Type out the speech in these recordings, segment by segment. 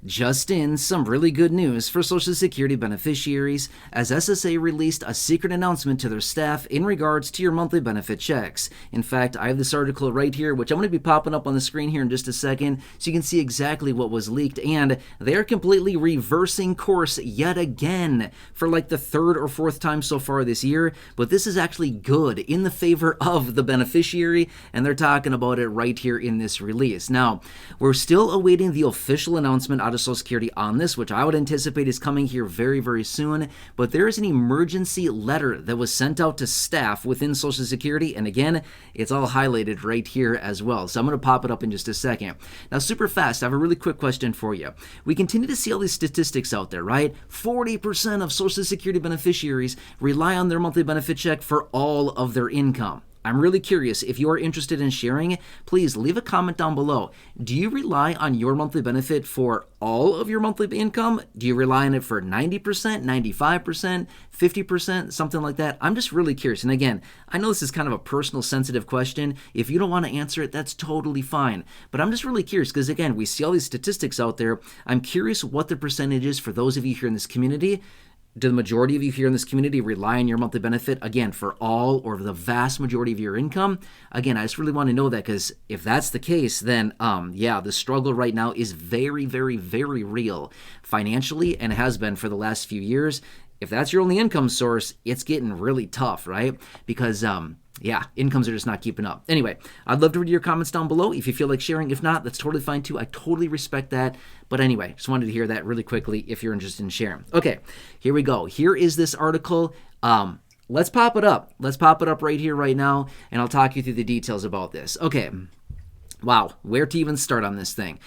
Just in, some really good news for Social Security beneficiaries as SSA released a secret announcement to their staff in regards to your monthly benefit checks. In fact, I have this article right here, which I'm going to be popping up on the screen here in just a second so you can see exactly what was leaked, and they're completely reversing course yet again for like the third or fourth time so far this year, but this is actually good in the favor of the beneficiary, and they're talking about it right here in this release. Now, we're still awaiting the official announcement out of Social Security on this, which I would anticipate is coming here very, very soon. But there is an emergency letter that was sent out to staff within Social Security, and again, it's all highlighted right here as well. So I'm going to pop it up in just a second. Now, super fast, I have a really quick question for you. We continue to see all these statistics out there, right? 40% of Social Security beneficiaries rely on their monthly benefit check for all of their income. I'm really curious. If you are interested in sharing, please leave a comment down below. Do you rely on your monthly benefit for all of your monthly income? Do you rely on it for 90%, 95%, 50%, something like that? I'm just really curious. And again, I know this is kind of a personal, sensitive question. If you don't want to answer it, that's totally fine. But I'm just really curious because, again, we see all these statistics out there. I'm curious what the percentage is for those of you here in this community. Do the majority of you here in this community rely on your monthly benefit, again, for all or the vast majority of your income? Again, I just really want to know that because if that's the case, then, yeah, the struggle right now is very, very, very real financially and has been for the last few years. If that's your only income source, it's getting really tough, right? Because, yeah, incomes are just not keeping up. Anyway, I'd love to read your comments down below if you feel like sharing. If not, that's totally fine too. I totally respect that. But anyway, just wanted to hear that really quickly if you're interested in sharing. Okay, here we go. Here is this article. Let's pop it up. Let's pop it up right here, right now, and I'll talk you through the details about this. Okay, wow, where to even start on this thing?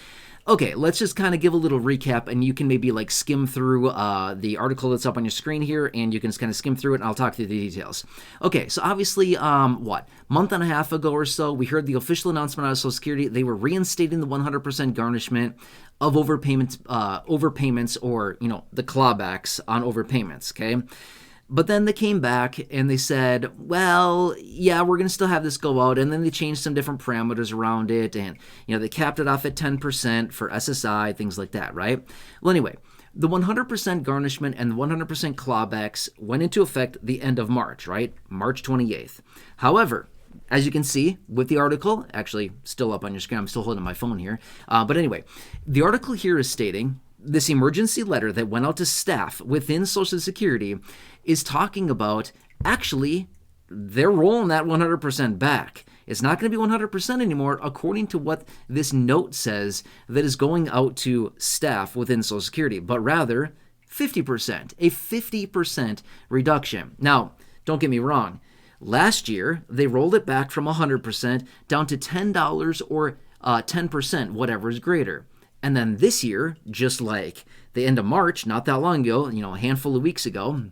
Okay, let's just kind of give a little recap, and you can maybe like skim through the article that's up on your screen here, and you can just kind of skim through it, and I'll talk through the details. Okay, so obviously, month and a half ago or so, we heard the official announcement out of Social Security. They were reinstating the 100% garnishment of overpayments, or, you know, the clawbacks on overpayments, okay? But then they came back and they said, well, yeah, we're going to still have this go out. And then they changed some different parameters around it. And, you know, they capped it off at 10% for SSI, things like that, right? Well, anyway, the 100% garnishment and the 100% clawbacks went into effect the end of March, right? March 28th. However, as you can see with the article, actually still up on your screen, I'm still holding my phone here. But anyway, the article here is stating this emergency letter that went out to staff within Social Security is talking about actually they're rolling that 100% back. It's not going to be 100% anymore, according to what this note says that is going out to staff within Social Security, but rather 50%, a 50% reduction. Now, don't get me wrong. Last year, they rolled it back from 100% down to $10 or 10%, whatever is greater. And then this year, just like the end of March, not that long ago, you know, a handful of weeks ago,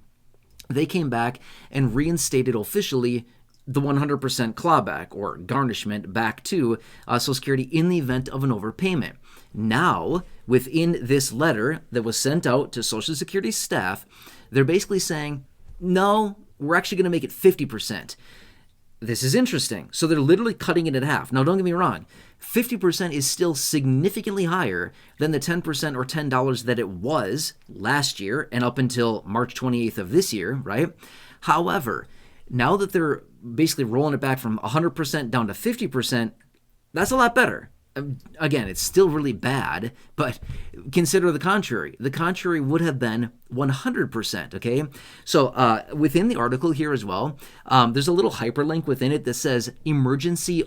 they came back and reinstated officially the 100% clawback or garnishment back to Social Security in the event of an overpayment. Now, within this letter that was sent out to Social Security staff, they're basically saying, no, we're actually going to make it 50%. This is interesting. So they're literally cutting it in half. Now, don't get me wrong. 50% is still significantly higher than the 10% or $10 that it was last year and up until March 28th of this year, right? However, now that they're basically rolling it back from 100% down to 50%, that's a lot better. Again, it's still really bad, but consider the contrary. The contrary would have been 100%, okay? So within the article here as well, there's a little hyperlink within it that says emergency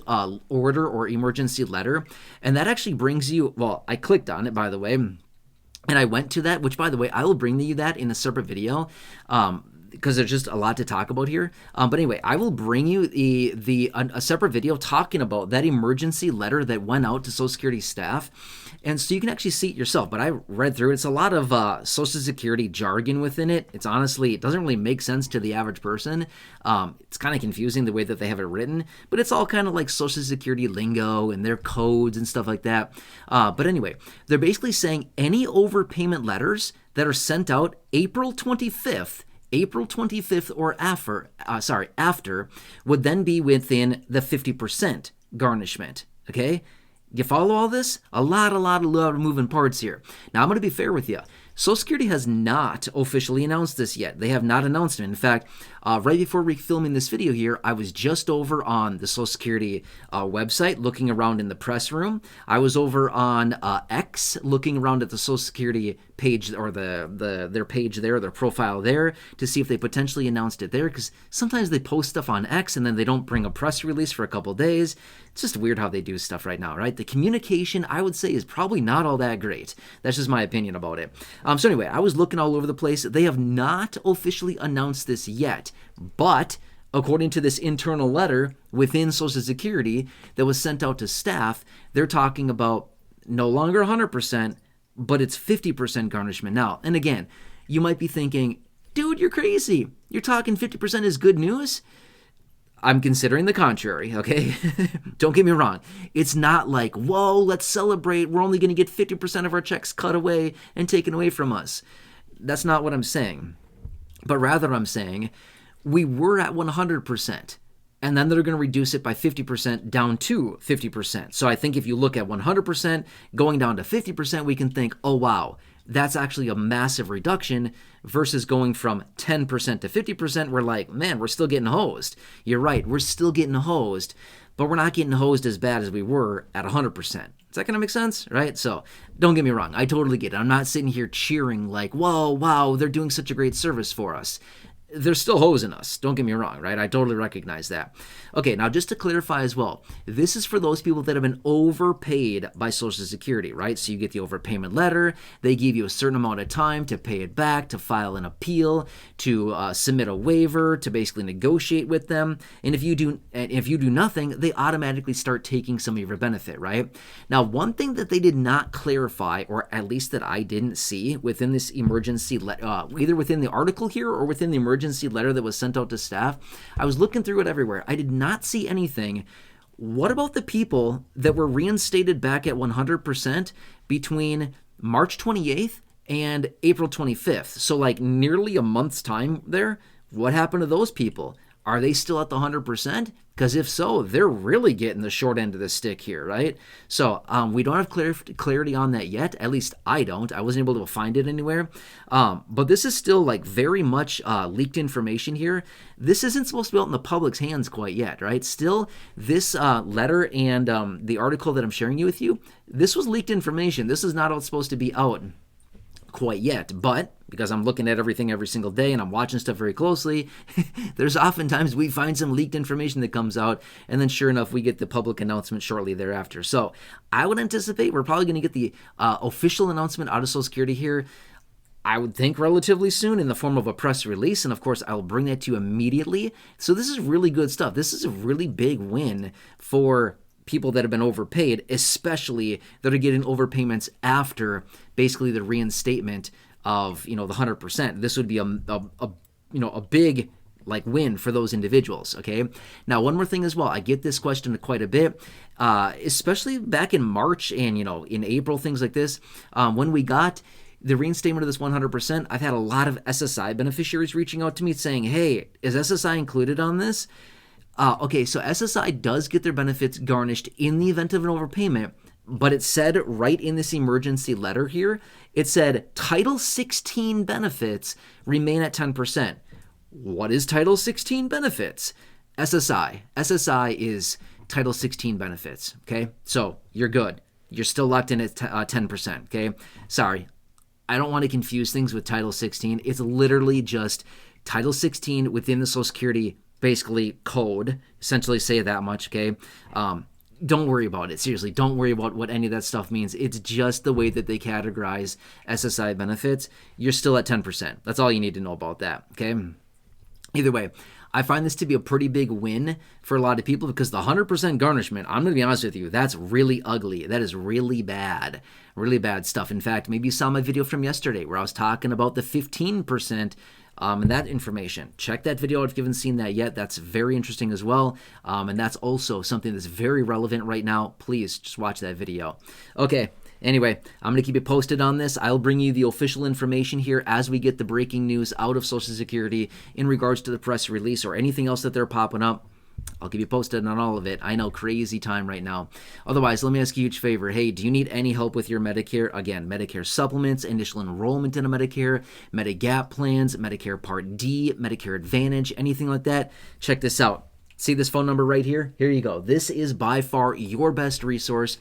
order or emergency letter, and that actually brings you, well, I clicked on it, by the way, and I went to that, which, by the way, I will bring you that in a separate video, because there's just a lot to talk about here. But anyway, I will bring you a separate video talking about that emergency letter that went out to Social Security staff. And so you can actually see it yourself. But I read through it. It's a lot of Social Security jargon within it. It's honestly, it doesn't really make sense to the average person. It's kind of confusing the way that they have it written. But it's all kind of like Social Security lingo and their codes and stuff like that. But anyway, they're basically saying any overpayment letters that are sent out April 25th or after would then be within the 50% garnishment, okay? You follow all this? A lot of moving parts here. Now, I'm going to be fair with you. Social Security has not officially announced this yet. They have not announced it. In fact, right before filming this video here, I was just over on the Social Security website looking around in the press room. I was over on X looking around at the Social Security page, or their page there, their profile there, to see if they potentially announced it there, because sometimes they post stuff on X and then they don't bring a press release for a couple days. It's just weird how they do stuff right now, right? The communication, I would say, is probably not all that great. That's just my opinion about it. So anyway, I was looking all over the place. They have not officially announced this yet, but according to this internal letter within Social Security that was sent out to staff, they're talking about no longer 100%, but it's 50% garnishment now. And again, you might be thinking, dude, you're crazy. You're talking 50% is good news? I'm considering the contrary, okay? Don't get me wrong. It's not like, whoa, let's celebrate. We're only going to get 50% of our checks cut away and taken away from us. That's not what I'm saying. But rather I'm saying we were at 100%, and then they're going to reduce it by 50% down to 50%. So I think if you look at 100% going down to 50%, we can think, oh, wow, that's actually a massive reduction versus going from 10% to 50%. We're like, man, we're still getting hosed. You're right, we're still getting hosed, but we're not getting hosed as bad as we were at 100%. Is that going to make sense? Right? So don't get me wrong. I totally get it. I'm not sitting here cheering like, whoa, wow, they're doing such a great service for us. They're still hosing us. Don't get me wrong, right? I totally recognize that. Okay, now just to clarify as well, this is for those people that have been overpaid by Social Security, right? So you get the overpayment letter. They give you a certain amount of time to pay it back, to file an appeal, to submit a waiver, to basically negotiate with them. And if you do nothing, they automatically start taking some of your benefit, right? Now, one thing that they did not clarify, or at least that I didn't see within this emergency, either within the article here or within the emergency letter that was sent out to staff, I was looking through it everywhere. I did not see anything. What about the people that were reinstated back at 100% between March 28th and April 25th? So like nearly a month's time there. What happened to those people? Are they still at the 100%? Because if so, they're really getting the short end of the stick here, right? So we don't have clarity on that yet. At least I don't. I wasn't able to find it anywhere. But this is still like very much leaked information here. This isn't supposed to be out in the public's hands quite yet, right? Still, this letter and the article that I'm sharing with you, this was leaked information. This is not all supposed to be out quite yet, but because I'm looking at everything every single day and I'm watching stuff very closely, there's oftentimes we find some leaked information that comes out, and then sure enough, we get the public announcement shortly thereafter. So I would anticipate we're probably going to get the official announcement out of Social Security here, I would think relatively soon, in the form of a press release, and of course I will bring that to you immediately. So this is really good stuff. This is a really big win for people that have been overpaid, especially that are getting overpayments after basically the reinstatement of, the 100%. This would be a big win for those individuals. Okay. Now, one more thing as well. I get this question quite a bit, especially back in March and in April, things like this. When we got the reinstatement of this 100%, I've had a lot of SSI beneficiaries reaching out to me saying, "Hey, is SSI included on this?" Okay, so SSI does get their benefits garnished in the event of an overpayment, but it said right in this emergency letter here, it said Title 16 benefits remain at 10%. What is Title 16 benefits? SSI. SSI is Title 16 benefits, okay? So you're good. You're still locked in at 10%, okay? Sorry, I don't want to confuse things with Title 16. It's literally just Title 16 within the Social Security basically code, essentially say that much, okay? Don't worry about it. Seriously, don't worry about what any of that stuff means. It's just the way that they categorize SSI benefits. You're still at 10%. That's all you need to know about that, okay? Either way, I find this to be a pretty big win for a lot of people because the 100% garnishment, I'm going to be honest with you, that's really ugly. That is really bad stuff. In fact, maybe you saw my video from yesterday where I was talking about the 15% and that information. Check that video out if you haven't seen that yet. That's very interesting as well. And that's also something that's very relevant right now. Please just watch that video. Okay. Anyway, I'm going to keep you posted on this. I'll bring you the official information here as we get the breaking news out of Social Security in regards to the press release or anything else that they're popping up. I'll keep you posted on all of it. I know, crazy time right now. Otherwise, let me ask you a huge favor. Hey, do you need any help with your Medicare? Again, Medicare supplements, initial enrollment into Medicare, Medigap plans, Medicare Part D, Medicare Advantage, anything like that? Check this out. See this phone number right here? Here you go. This is by far your best resource.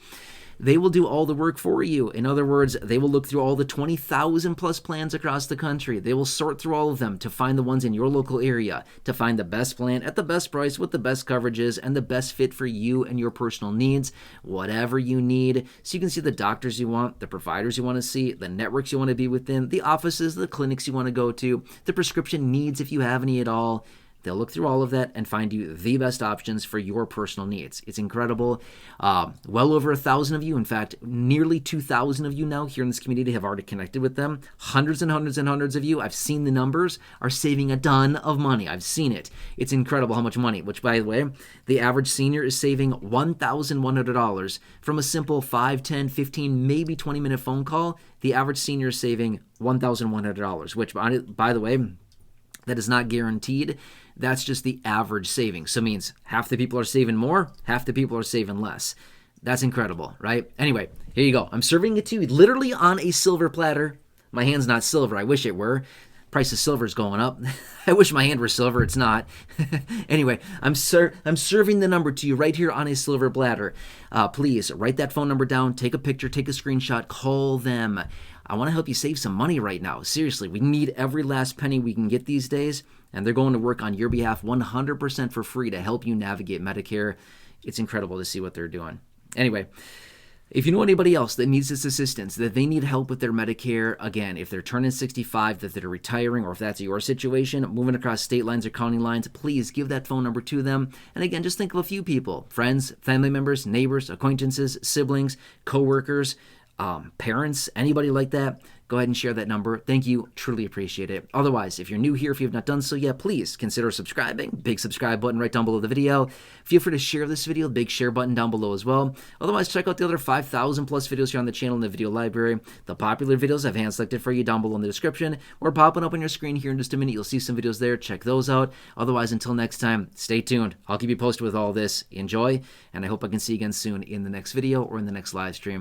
They will do all the work for you. In other words, they will look through all the 20,000 plus plans across the country. They will sort through all of them to find the ones in your local area, to find the best plan at the best price with the best coverages and the best fit for you and your personal needs, whatever you need. So you can see the doctors you want, the providers you want to see, the networks you want to be within, the offices, the clinics you want to go to, the prescription needs if you have any at all. They'll look through all of that and find you the best options for your personal needs. It's incredible. Well over 1,000 of you, in fact, nearly 2,000 of you now here in this community have already connected with them. Hundreds and hundreds and hundreds of you, I've seen the numbers, are saving a ton of money. I've seen it. It's incredible how much money, which, by the way, the average senior is saving $1,100 from a simple 5, 10, 15, maybe 20-minute phone call. The average senior is saving $1,100, which, by the way, that is not guaranteed. That's just the average savings. So it means half the people are saving more, half the people are saving less. That's incredible, right? Anyway, here you go. I'm serving it to you literally on a silver platter. My hand's not silver. I wish it were. Price of silver is going up. I wish my hand were silver. It's not. Anyway, I'm serving the number to you right here on a silver platter. Please write that phone number down. Take a picture. Take a screenshot. Call them. I want to help you save some money right now. Seriously, we need every last penny we can get these days, and they're going to work on your behalf 100% for free to help you navigate Medicare. It's incredible to see what they're doing. Anyway, if you know anybody else that needs this assistance, that they need help with their Medicare, again, if they're turning 65, that they're retiring, or if that's your situation, moving across state lines or county lines, please give that phone number to them. And again, just think of a few people, friends, family members, neighbors, acquaintances, siblings, coworkers, parents, anybody like that. Go ahead and share that number. Thank you. Truly appreciate it. Otherwise, if you're new here, if you have not done so yet, please consider subscribing. Big subscribe button right down below the video. Feel free to share this video. Big share button down below as well. Otherwise, check out the other 5,000 plus videos here on the channel in the video library. The popular videos I've hand selected for you down below in the description or popping up on your screen here in just a minute. You'll see some videos there. Check those out. Otherwise, until next time, stay tuned. I'll keep you posted with all this. Enjoy, and I hope I can see you again soon in the next video or in the next live stream.